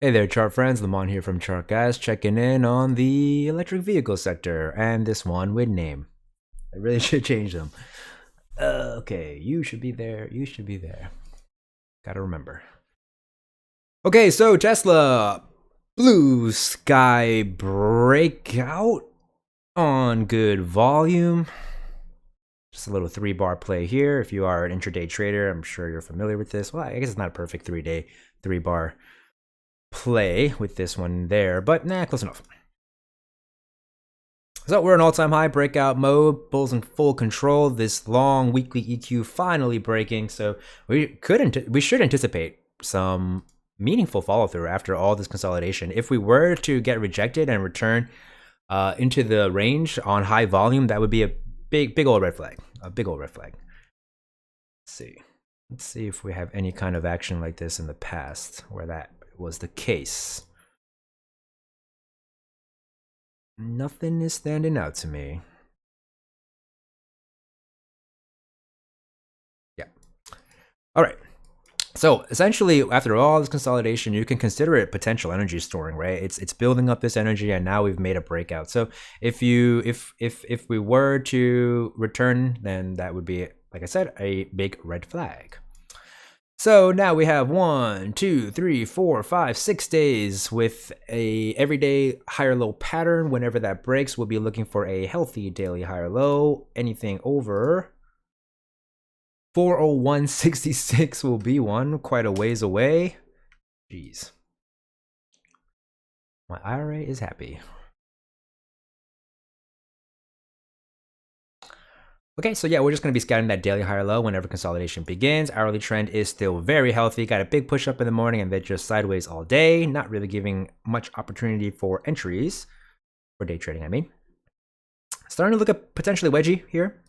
Hey there, chart friends. Lamont here from Chart Guys, checking in on the electric vehicle sector, and this one with name. I really should change them. Okay, you should be there. You should be there. Gotta remember. Okay, so Tesla blue sky breakout on good volume. Just a little 3-bar play here. If you are an intraday trader, I'm sure you're familiar with this. Well, I guess it's not a perfect 3-bar play with this one there, but nah, close enough. So we're in all-time high breakout mode. Bulls in full control. This long weekly EQ finally breaking. So we should anticipate some meaningful follow-through after all this consolidation. If we were to get rejected and return into the range on high volume, that would be a big old red flag. A big old red flag. Let's see if we have any kind of action like this in the past where that was the case. Nothing is standing out to me. Yeah. All right. So essentially, after all this consolidation, you can consider it potential energy storing, right? It's building up this energy, and now we've made a breakout. So if we were to return, then that would be, like I said, a big red flag. So now we have 1, 2, 3, 4, 5, 6 days with a everyday higher low pattern. Whenever that breaks, we'll be looking for a healthy daily higher low. Anything over 401.66 will be one, quite a ways away. Jeez. My IRA is happy. Okay, so yeah, we're just going to be scouting that daily higher low whenever consolidation begins. Hourly trend is still very healthy. Got a big push up in the morning and then just sideways all day. Not really giving much opportunity for entries. For day trading, I mean. Starting to look at potentially wedgy here.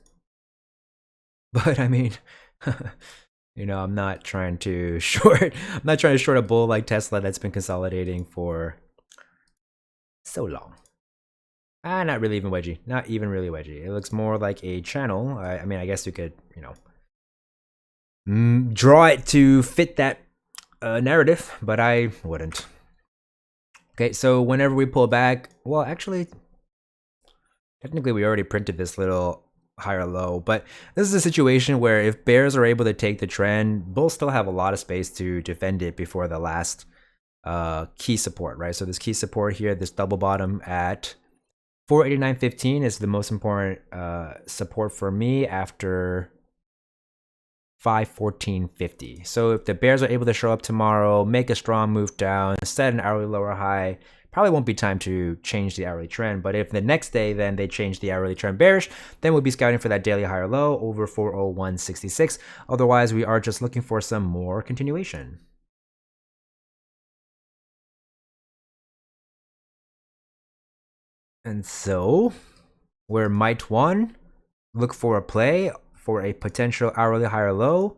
But I mean, you know, I'm not trying to short a bull like Tesla that's been consolidating for so long. Not really even wedgy. Not even really wedgy. It looks more like a channel. I mean, I guess you could, you know, draw it to fit that narrative, but I wouldn't. Okay, so whenever we pull back, well, actually, technically we already printed this little higher low, but this is a situation where if bears are able to take the trend, bulls still have a lot of space to defend it before the last key support, right? So this key support here, this double bottom at 489.15 is the most important support for me after 514.50. So if the bears are able to show up tomorrow, make a strong move down, set an hourly lower high, probably won't be time to change the hourly trend. But if the next day then they change the hourly trend bearish, then we'll be scouting for that daily higher low over 401.66. Otherwise, we are just looking for some more continuation. And so where might one look for a play for a potential hourly higher low.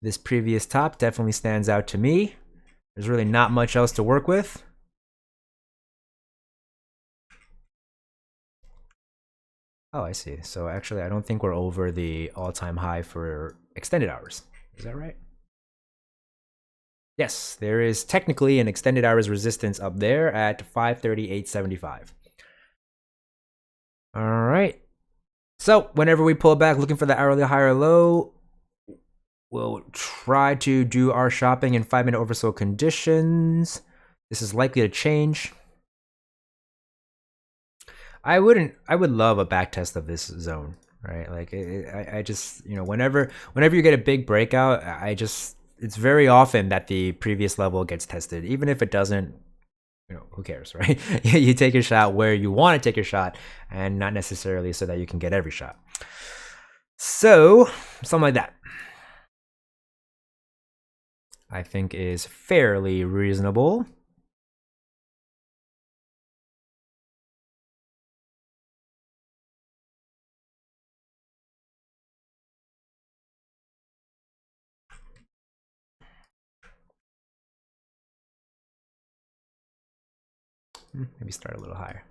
This previous top definitely stands out to me. There's really not much else to work with. Oh, I see. So actually, I don't think we're over the all-time high for extended hours. Is that right? Yes, there is technically an extended hours resistance up there at 538.75. All right. So whenever we pull back looking for the hourly higher low, we'll try to do our shopping in 5-minute oversold conditions. This is likely to change. I would love a back test of this zone, right? Like I just, you know, whenever you get a big breakout, it's very often that the previous level gets tested, even if it doesn't. You know, who cares, right? You take your shot where you want to take your shot, and not necessarily so that you can get every shot. So something like that, I think, is fairly reasonable. Maybe start a little higher.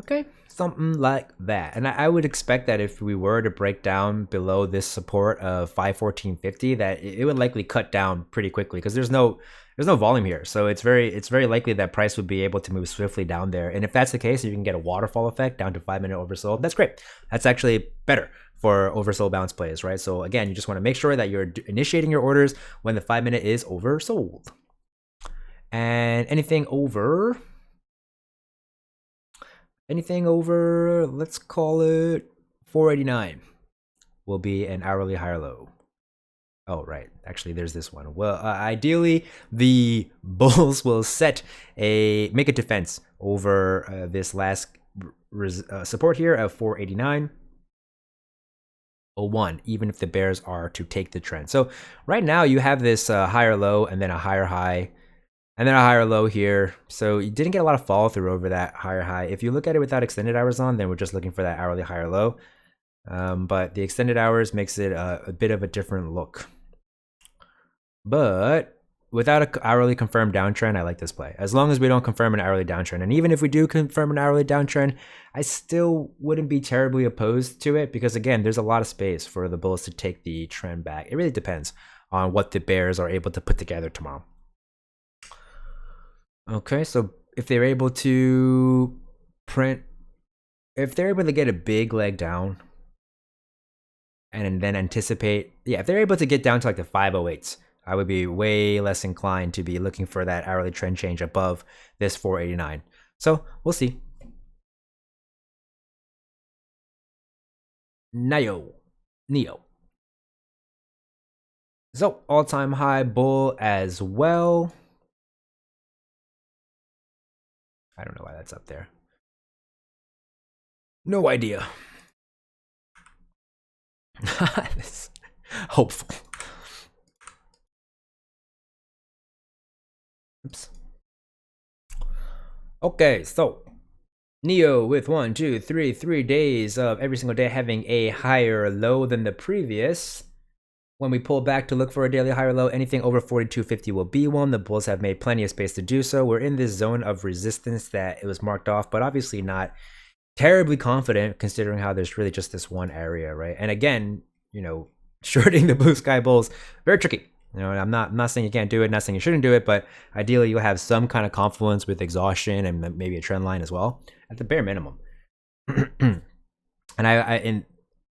Okay, something like that. And I would expect that if we were to break down below this support of 514.50, that it would likely cut down pretty quickly because there's no volume here. So it's very likely that price would be able to move swiftly down there. And if that's the case, you can get a waterfall effect down to 5-minute oversold. That's great. That's actually better for oversold bounce plays, right? So again, you just want to make sure that you're initiating your orders when the 5-minute is oversold. And anything over, let's call it 489 will be an hourly higher low. Oh, right. Actually, there's this one. Well, ideally, the bulls will make a defense over this last support here of 489.01, even if the bears are to take the trend. So right now, you have this higher low and then a higher high and then a higher low here. So you didn't get a lot of follow through over that higher high. If you look at it without extended hours on, then we're just looking for that hourly higher low. But the extended hours makes it a bit of a different look. But without an hourly confirmed downtrend, I like this play. As long as we don't confirm an hourly downtrend. And even if we do confirm an hourly downtrend, I still wouldn't be terribly opposed to it because, again, there's a lot of space for the bulls to take the trend back. It really depends on what the bears are able to put together tomorrow. Okay, so if they're able to if they're able to get a big leg down and then anticipate, if they're able to get down to like the 508s, I would be way less inclined to be looking for that hourly trend change above this 489. So we'll see. NIO. So all-time high bull as well. I don't know why that's up there. No idea. Hopeful. Oops. Okay, so NEO with 3 days of every single day having a higher low than the previous. When we pull back to look for a daily higher low, anything over 42.50 will be one. The bulls have made plenty of space to do so. We're in this zone of resistance that it was marked off, but obviously not terribly confident considering how there's really just this one area, right? And again, shorting the blue sky bulls, very tricky. I'm not saying you can't do it, not saying you shouldn't do it, but ideally you'll have some kind of confluence with exhaustion and maybe a trend line as well, at the bare minimum. And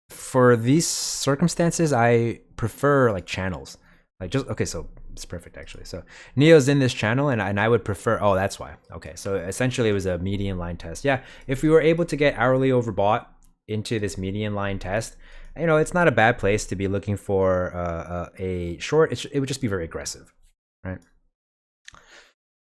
for these circumstances, I prefer like channels. So it's perfect actually. So NEO's in this channel and I would prefer, oh, that's why. Okay, so essentially it was a median line test. Yeah, if we were able to get hourly overbought into this median line test, it's not a bad place to be looking for a short. It would just be very aggressive, right?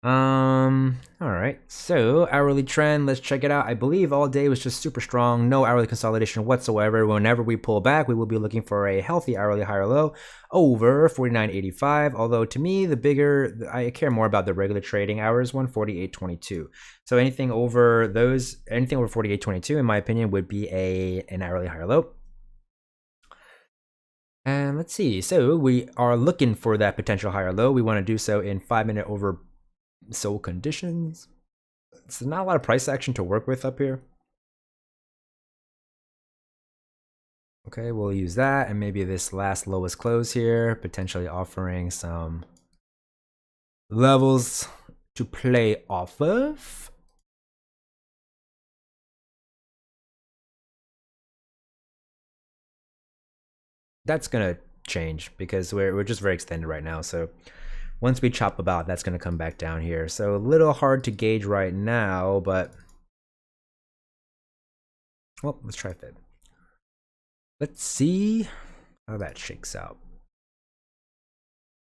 All right, so hourly trend, let's check it out. I believe all day was just super strong, no hourly consolidation whatsoever. Whenever we pull back, we will be looking for a healthy hourly higher low over 49.85. Although to me, I care more about the regular trading hours, 148.22. So anything over 48.22, in my opinion, would be an hourly higher low. And let's see, so we are looking for that potential higher low. We want to do so in 5-minute oversold conditions. It's not a lot of price action to work with up here. Okay, we'll use that and maybe this last lowest close here, potentially offering some levels to play off of. That's gonna change because we're just very extended right now. So once we chop about, that's gonna come back down here. So a little hard to gauge right now, but well, let's try fib. Let's see how that shakes out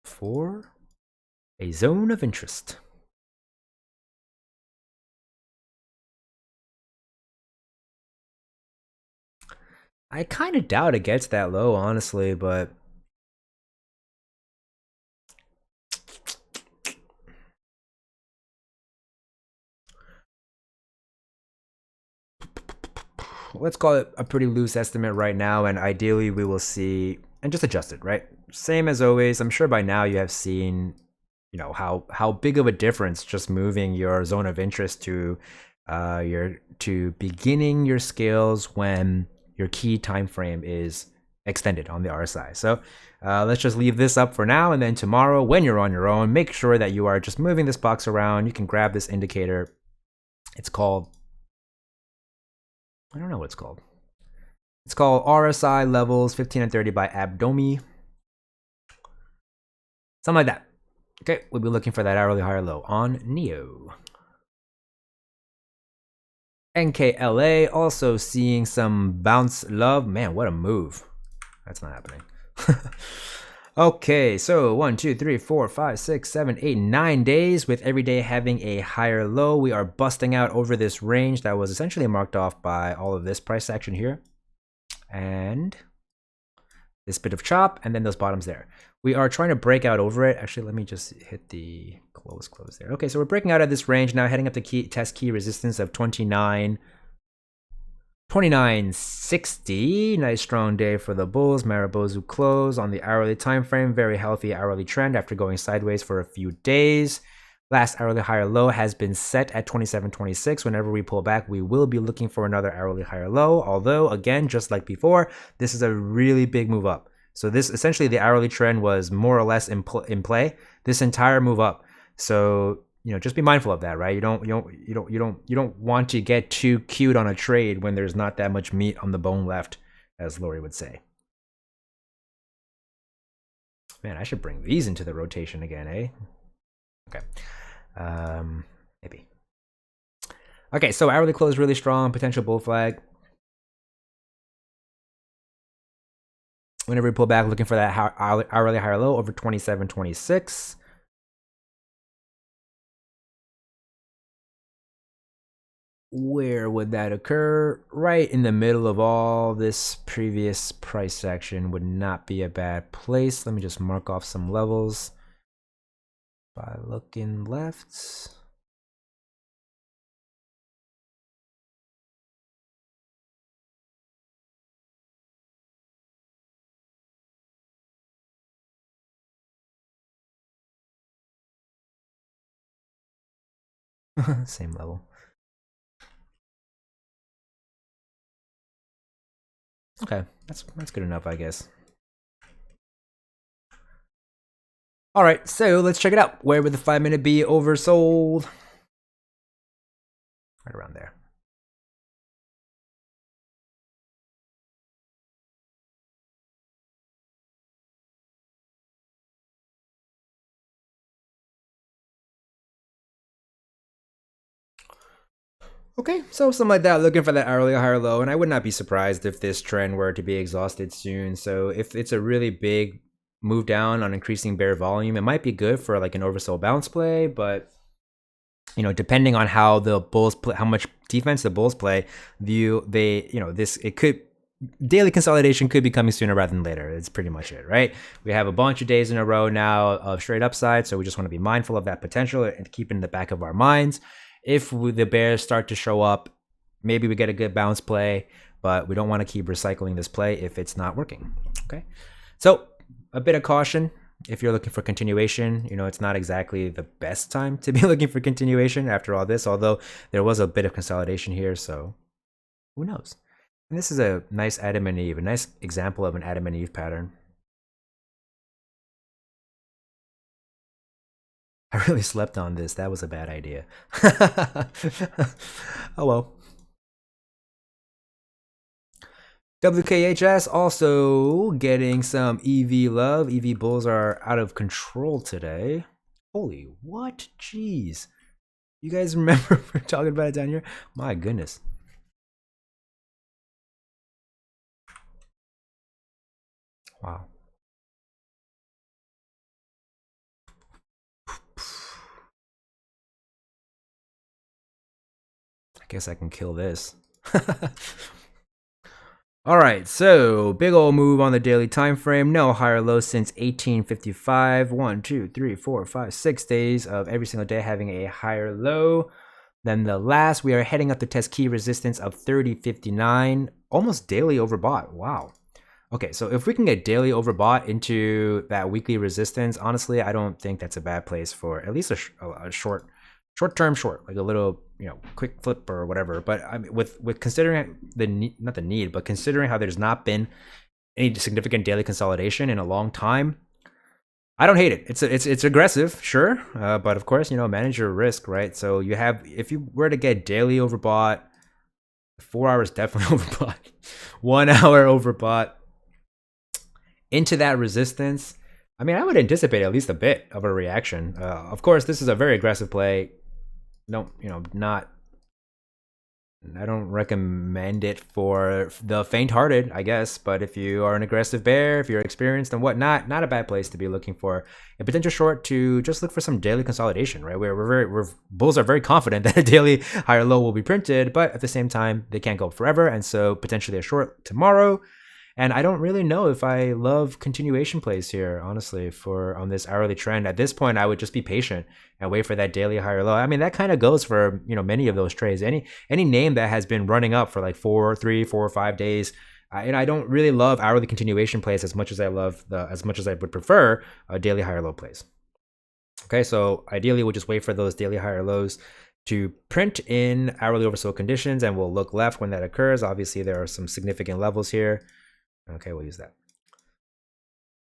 for a zone of interest. I kind of doubt it gets that low, honestly, but let's call it a pretty loose estimate right now, and ideally we will see and just adjust it, right? Same as always. I'm sure by now you have seen, how big of a difference just moving your zone of interest to You're to beginning your scales when your key time frame is extended on the RSI. So let's just leave this up for now, and then tomorrow when you're on your own, make sure that you are just moving this box around. You can grab this indicator. It's called, I don't know what it's called. It's called RSI levels 15 and 30 by Abdomi. Something like that. Okay, we'll be looking for that hourly higher low on NEO. NKLA also seeing some bounce love. Man, what a move. That's not happening. Okay, so 1, 2, 3, 4, 5, 6, 7, 8, 9 days with every day having a higher low. We are busting out over this range that was essentially marked off by all of this price action here. And this bit of chop, and then those bottoms there. We are trying to break out over it. Actually, let me just hit the close there. Okay, so we're breaking out of this range now, heading up to test key resistance of 29.60. Nice strong day for the bulls. Maribozu close on the hourly time frame. Very healthy hourly trend after going sideways for a few days. Last hourly higher low has been set at 27.26. Whenever we pull back, we will be looking for another hourly higher low. Although, again, just like before, this is a really big move up. So this essentially the hourly trend was more or less in play this entire move up. So just be mindful of that, right? You don't want to get too cute on a trade when there's not that much meat on the bone left, as Lori would say. Man, I should bring these into the rotation again, eh? Okay. Maybe. Okay, so hourly close really strong, potential bull flag. Whenever we pull back, looking for that hourly higher low over 27.26. Where would that occur? Right in the middle of all this previous price action would not be a bad place. Let me just mark off some levels by looking left. Same level. Okay, that's good enough, I guess. All right, so let's check it out. Where would the 5-minute be oversold? Right around there. Okay, so something like that, looking for that hourly higher low, and I would not be surprised if this trend were to be exhausted soon. So if it's a really big move down on increasing bear volume, it might be good for like an oversold bounce play, but depending on how the bulls play, how much defense the bulls play, daily consolidation could be coming sooner rather than later. It's pretty much it, right? We have a bunch of days in a row now of straight upside, so we just want to be mindful of that potential and keep it in the back of our minds. If the bears start to show up, maybe we get a good bounce play, but we don't want to keep recycling this play if it's not working. Okay, so a bit of caution if you're looking for continuation. It's not exactly the best time to be looking for continuation after all this, although there was a bit of consolidation here, so who knows? And this is a nice Adam and Eve, a nice example of an Adam and Eve pattern. I really slept on this. That was a bad idea. Oh well. WKHS also getting some EV love. EV bulls are out of control today. Holy what? Jeez. You guys remember we're talking about it down here? My goodness. Wow. I guess I can kill this. All right, so big old move on the daily time frame. No higher low since 1855. 1, 2, 3, 4, 5, 6 days of every single day having a higher low than the last. We are heading up to test key resistance of 30.59. Almost daily overbought. Wow. Okay, so if we can get daily overbought into that weekly resistance, honestly, I don't think that's a bad place for at least a short short-term short, like a little, quick flip or whatever. But I mean, with considering not the need, but considering how there's not been any significant daily consolidation in a long time, I don't hate it. It's aggressive, sure, but of course, manage your risk, right? So you have, if you were to get daily overbought, 4 hours definitely overbought, 1 hour overbought into that resistance. I mean, I would anticipate at least a bit of a reaction. Of course, this is a very aggressive play. I don't recommend it for the faint-hearted, I guess. But if you are an aggressive bear, if you're experienced and whatnot, not a bad place to be looking for a potential short to just look for some daily consolidation, right? We're bulls are very confident that a daily higher low will be printed, but at the same time, they can't go forever, and so potentially a short tomorrow. And I don't really know if I love continuation plays here, honestly, on this hourly trend. At this point, I would just be patient and wait for that daily higher low. I mean, that kind of goes for, many of those trades. Any name that has been running up for like 3, 4, 5 days. And I don't really love hourly continuation plays as much as I would prefer daily higher low plays. Okay, so ideally we'll just wait for those daily higher lows to print in hourly oversold conditions, and we'll look left when that occurs. Obviously, there are some significant levels here. Okay, we'll use that.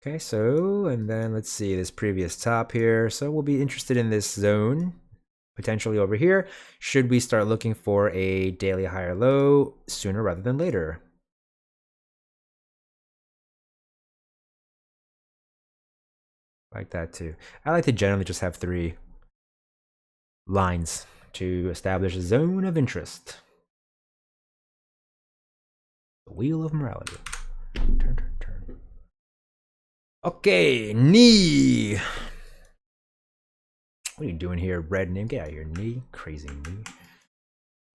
Okay, so, and then let's see this previous top here. So we'll be interested in this zone, potentially over here. Should we start looking for a daily higher low sooner rather than later? Like that too. I like to generally just have 3 lines to establish a zone of interest. The wheel of morality. Turn. Okay, NEE. What are you doing here, red name? Get out of here, NEE. Crazy NEE.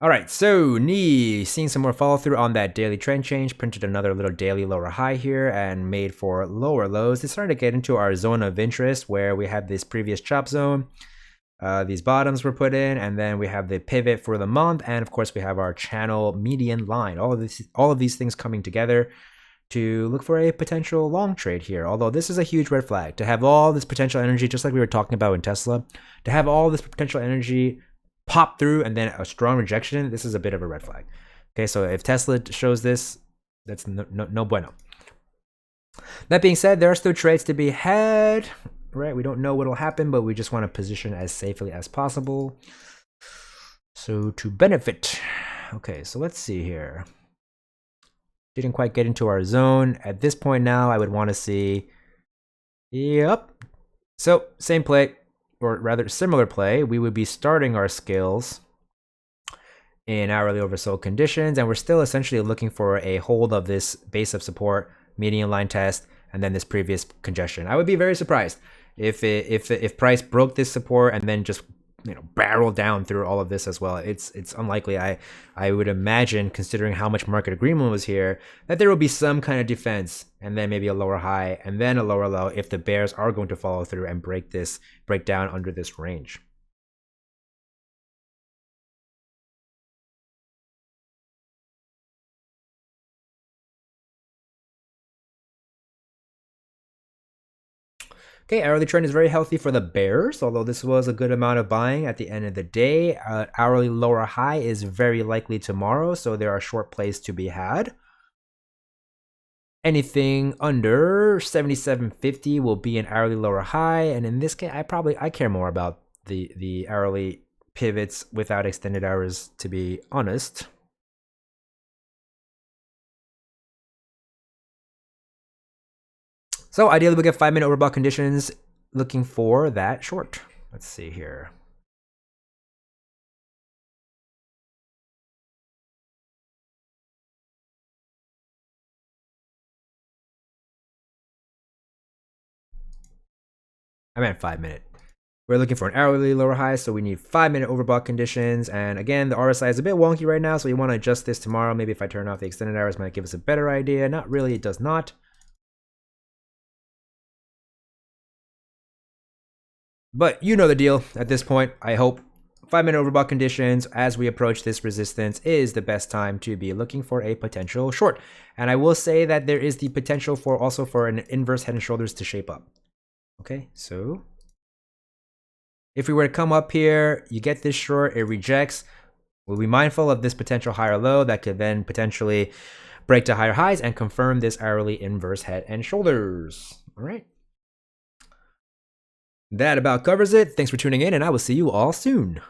All right, so NEE seeing some more follow through on that daily trend change, printed another little daily lower high here and made for lower lows. It's starting to get into our zone of interest where we have this previous chop zone. These bottoms were put in, and then we have the pivot for the month, and of course we have our channel median line. All of these things coming together to look for a potential long trade here. Although this is a huge red flag to have all this potential energy, just like we were talking about in Tesla, to have all this potential energy pop through and then a strong rejection. This is a bit of a red flag. Okay, so if Tesla shows this, that's no bueno. That being said, there are still trades to be had. Right, we don't know what'll happen, but we just want to position as safely as possible. So to benefit. Okay, so let's see here. Didn't quite get into our zone. At this point now, I would want to see, yep. So same play, or rather similar play. We would be starting our skills in hourly oversold conditions, and we're still essentially looking for a hold of this base of support, median line test, and then this previous congestion. I would be very surprised if price broke this support and then just barrel down through all of this as well. It's unlikely. I would imagine, considering how much market agreement was here, that there will be some kind of defense and then maybe a lower high and then a lower low if the bears are going to follow through and break down under this range. Okay, hourly trend is very healthy for the bears, although this was a good amount of buying at the end of the day. Hourly lower high is very likely tomorrow, so there are short plays to be had. Anything under 77.50 will be an hourly lower high, and in this case, I care more about the hourly pivots without extended hours, to be honest. So ideally, we'll get 5-minute overbought conditions looking for that short. Let's see here. I meant 5-minute. We're looking for an hourly lower high, so we need 5-minute overbought conditions. And again, the RSI is a bit wonky right now, so you want to adjust this tomorrow. Maybe if I turn off the extended hours, might give us a better idea. Not really, it does not. But you know the deal at this point, I hope. 5-minute overbought conditions as we approach this resistance is the best time to be looking for a potential short. And I will say that there is the potential for an inverse head and shoulders to shape up. Okay, so If we were to come up here, you get this short, it rejects. We'll be mindful of this potential higher low that could then potentially break to higher highs and confirm this hourly inverse head and shoulders. All right. That about covers it. Thanks for tuning in, and I will see you all soon.